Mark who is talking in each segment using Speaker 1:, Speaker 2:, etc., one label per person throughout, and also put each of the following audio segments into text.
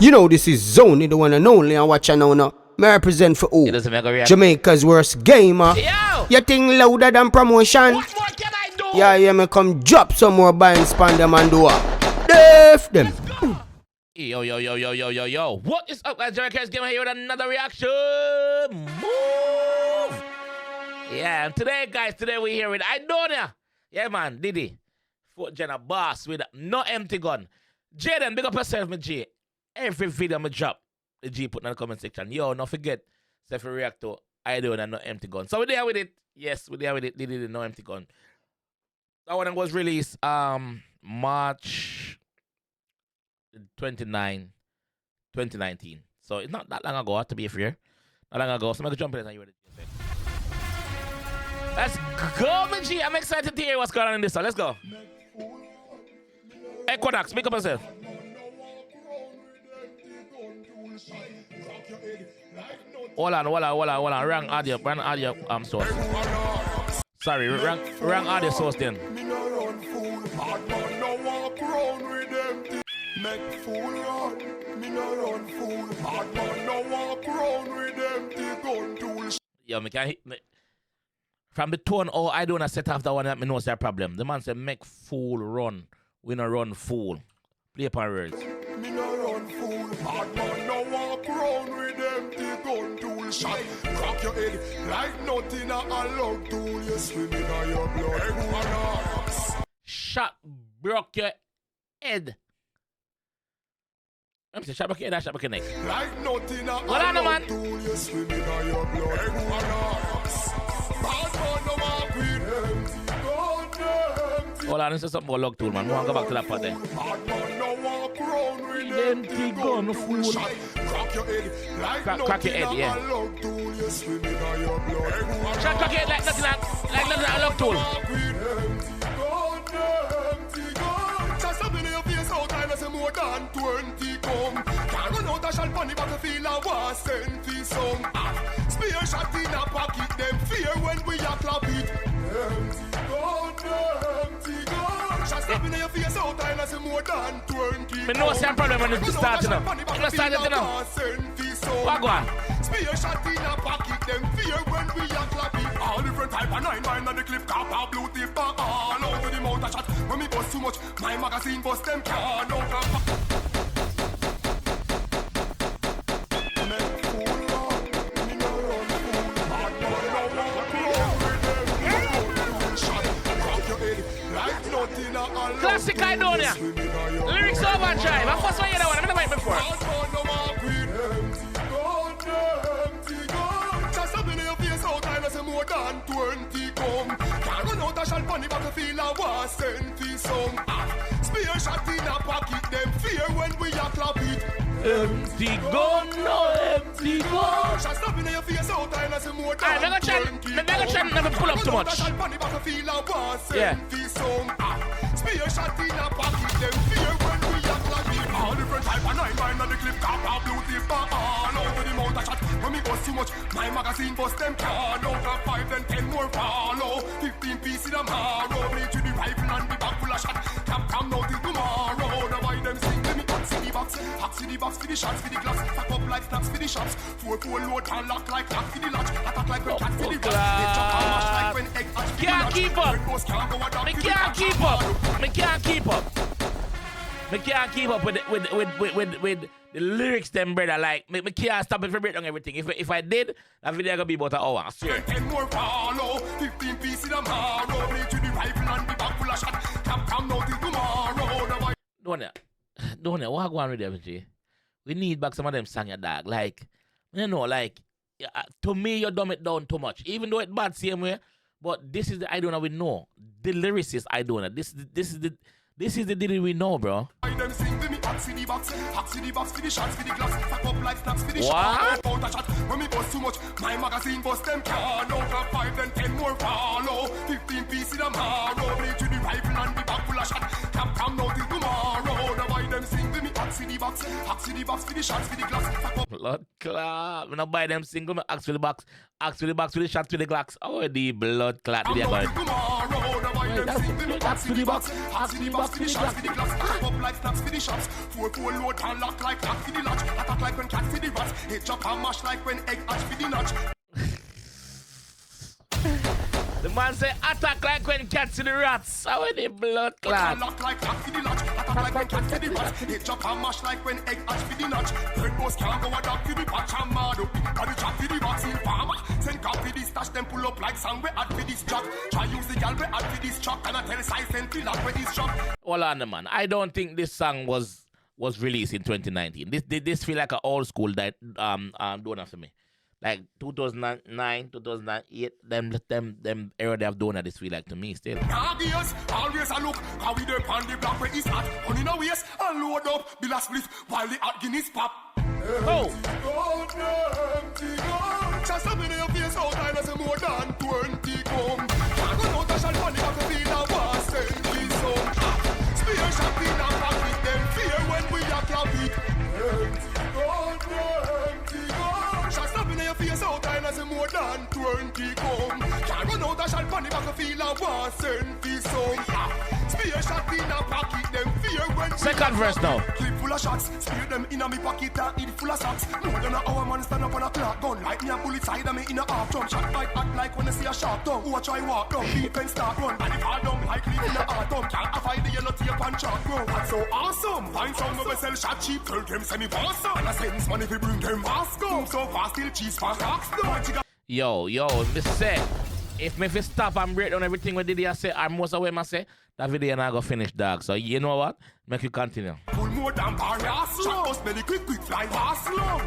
Speaker 1: You know this is Zony, the one and only, and watch now. Me represent for who? Jamaica's worst gamer. Yo! You think louder than promotion?
Speaker 2: What more can I do?
Speaker 1: Yeah, me come drop some more buying span them and do it. Def them.
Speaker 2: Yo. What is up, guys? JAMAICA'S here with another reaction. Move! Yeah, and today we're here with Aidonia. Yeah, man, Diddy. 4th Gen boss with no empty gun. Jaden, big up yourself, my G. Every video I drop, the G put in the comment section. Yo, don't forget, so if you react to Aidonia, no empty gun. So we're there with it. Yes, we're there with it. Diddy, no empty gun. That one was released March 29, 2019. So it's not that long ago, to be fair. Not long ago. So I'm going to jump in and you ready. Let's go, my G. I'm excited to hear what's going on in this one. Let's go. Equinox, make up yourself. Hold on. Wrong audio, source. Sorry, wrong audio source then. Make fool run, me no run fool. Hard man no walk around with empty gun tools. Yo, me can't hit me. From the tone, I don't set off that one that me knows that problem. The man said make fool run. We no run fool. Play upon words. Me no run fool. Hard man no walk around with empty gun tool. Shot, crack your head like nothing a log tool. You swim in your blood. Shot, broke your head. I'm saying, shot back in, shot back in next. Like nothing a man. You swim in your blood. Hold on, this is something about log tool, man. We want to go back to that part there. Empty gun, fool. Crack your head, yeah. Shot crack your head like nothing a log tool. More than 20 come. Can't run out a shot on the battlefield and was sent for some. Spear shot in a pocket, them fear when we a clap it. Empty gun. Shot slapping in your face out and I say more than 20. But no same problem when it's starting now. Let's start it now. What go on? Spear shot in a pocket, them fear when we a clap it. All different type of 9 on the clip, copper, blue tip, all over the mouth a shot. When me bust too much, my magazine bust them can out of. Classic Aidonia. Lyrics overdrive. I'm first one you know what I'm gonna make before. Just up in your face out and I say more than 20 come. Can't run out a shot on the battlefield and was sent for some. Spear shot in a pocket, them fear when we a clap it. Empty gun, no empty gun. Just up in your face out and I say more than 20 come. Never pull up too much. Yeah. Spear shot in a pocket, them fear when we a clap it. All different type of 9 on the clip, copper, blue tip, all over the mouth a shot. When me bust too much, my magazine bust them can. Out of 5 then 10 more follow. 15 pieces of marrow. Bleed to the rifle and the back full of shot. Come now till tomorrow. Now why them sing to me hot city box. Hot city box for the shots, for the glass. Fuck up like snaps for the shops. 4 load and lock like lock for the latch. Attack like when cat for the watch. They chop and mash like when egg hatch. Can't keep up. Me can't keep up. Me can't keep up. Me can't keep up with the lyrics, them brother. Like me can't stop it for break down everything. If I did, that video gonna be about an hour. I swear. 10 more follow, 15 pieces of marrow. Bleed to the rifle and the back full of shot. Come now till tomorrow. Don't know what go on with them, G. We need back some of them song, your dog. Like, you know, like to me, you dumb it down too much. Even though it's bad same way, but this is the Aidonia we know. The lyricist Aidonia. This is the Diddy we know, bro. What? When me bust too much, my magazine bust them can. Out of 5 then 10 more follow. 15 pieces of marrow. Bleed to the rifle and the back full of shot. Come now till tomorrow. Now why them sing to me hot ask for the box, ask for the box, for the shots, for the glass.
Speaker 3: Blood clot. When I buy them single, I ask for the box. Ask for the box, for the shots, for the glass. Oh, the blood clot.
Speaker 2: I'm going tomorrow. Buy them single, ask for the box, ask for the box, for the shots, for the glass. Up like snaps for the shops. 4 load and lock like lock for the latch. Attack like when cat for the rats. Hit chop and mash like when egg hatch for the notch.
Speaker 3: The man say attack like when cats in the rats. How are the blood clot?
Speaker 2: Lock like lock for the latch. Attack like when cat for the rats. Hit chop and mash like when egg hatch for the notch. Red boss can't go a dog for the patch and mad up. Got the chop for the vaccine farmer. Send cop for the stash, then pull up like song we add for this job. Try use the gal we add for this truck. And I tell size send feel like where this shop.
Speaker 3: Hold on, man. I don't think this song was released in 2019. This feel like an old school that donor for me. Like 2009, 2008, them era they have done this feel like to me still.
Speaker 2: Obvious, always a look how we dey on the block where it's hot. Honey no waste, and load up, bill a split while the hot Guinness pop.
Speaker 3: Oh.
Speaker 2: Empty gun. Just a minute of face out, I know more than 20 come. Can't go out a shot money, but the feel a was send this some. Spear shot in a pocket, them fear when we a clap it. Empty gun. Just a minute of face out, I know more than 20 come. Can't run out a shot money, but the feel a was send this some. Spear shot in a pocket, them fear when
Speaker 3: Second verse now.
Speaker 2: Clip full of shots, spear them in a me pocket and eat full of socks. More than an hour man stand up on a clock gun. Like me a bullet side of me in a half drum. Shot bite act like when I see a sharp tongue. Who a try walk down, defense start run. And if I don't like leave in a autumn. Can't avoid the yellow tape and chalk bro. That's so awesome. Find some of us sell shot cheap. Tell them send me pass up. And I sense money if we bring them Moscow. So fast till cheese fast rocks.
Speaker 3: Yo, me say, if me fi stop and break down everything we did here say, and most of them I say, that video not go finish, dog. So you know what? Make you continue.
Speaker 2: Pull more than barriers. Shot us belly quick fly fast long.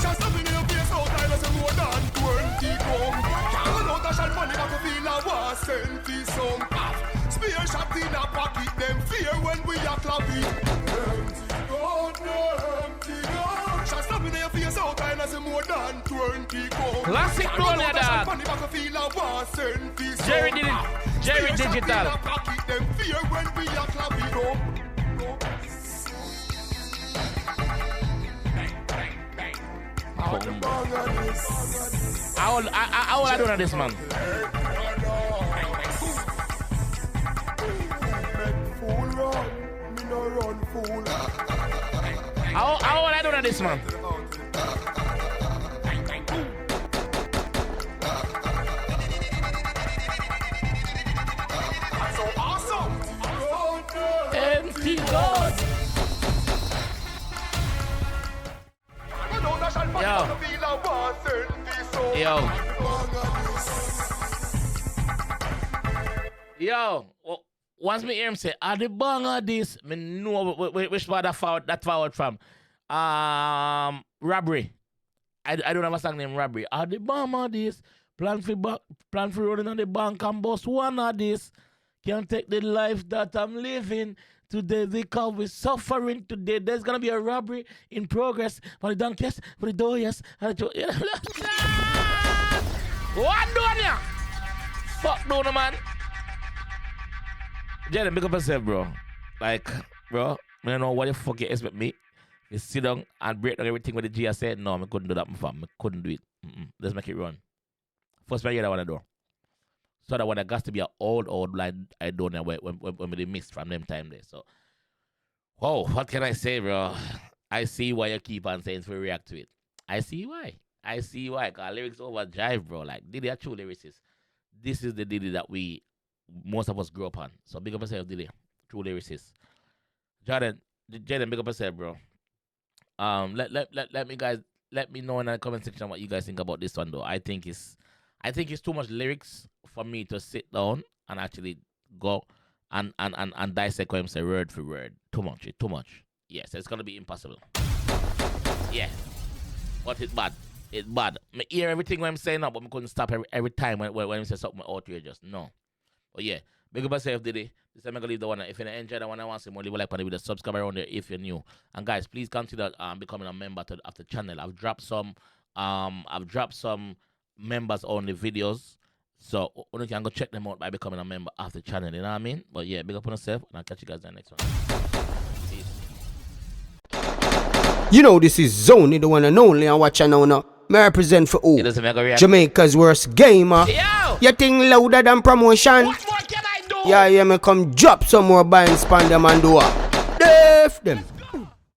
Speaker 2: Just up in your face out, I know more than 20 come. Can't run out a shot money, but the feel a was sent to some. Spear shot in a pocket, them fear when we a clap it. Just up in your face out, I know more than 20 come.
Speaker 3: Classic Aidonia, dog. Jerry did it. Jerry Digital.
Speaker 2: Them fear when we a clap it up.
Speaker 3: How will I do on this, man? How will I do on this, man?
Speaker 2: So awesome.
Speaker 3: Empty God. Yo, once me hear him say, "Are the bang of this?" Me know which part that forward from. Robbery. I don't have a song named Robbery. Are the bang of this? Plan for running on the bank and bust one of this. Can't take the life that I'm living today because we're suffering today. There's gonna be a robbery in progress for the donkeys, for the doyas, and the what doing ya? Fuck no, man. Jaden, make up yourself, bro. Like, bro, I don't know what the fuck you expect me. You sit down and break down everything with the G I said. No, I couldn't do that, my fam. I couldn't do it. Let's make it run. First, I hear that one I do. So that one that got to be an old like Aidonia when they missed from them time there. So, whoa, what can I say, bro? I see why you keep on saying to react to it. I see why. Cause lyrics overdrive, bro. Like Diddy a true lyricist. This is the Diddy that most of us grew up on. So big up yourself, Diddy. True lyricist. Jaden, big up yourself, bro. Let me know in the comment section what you guys think about this one though. I think it's too much lyrics for me to sit down and actually go and dissect what him say word for word. Too much. Yes, it's gonna be impossible. Yeah. But it's bad. It's bad. I hear everything when I'm saying now, but I couldn't stop every time when I say something outrageous. No. But yeah, big up yourself, Diddy. This time I'm gonna leave the one. If you enjoy the one, I want to see more, leave a like on it with a subscribe around there if you're new. And guys, please consider becoming a member of the channel. I've dropped some members only videos So you can go check them out by becoming a member of the channel, you know what I mean? But yeah, big up on yourself, and I'll catch you guys in the next one. Peace.
Speaker 1: You know this is Zony, the one and only, and watch now. Me represent for who? Jamaica's worst gamer. You think louder than promotion?
Speaker 3: What more can I do?
Speaker 1: Yeah, me come drop some more binds, span them and do what? Def them.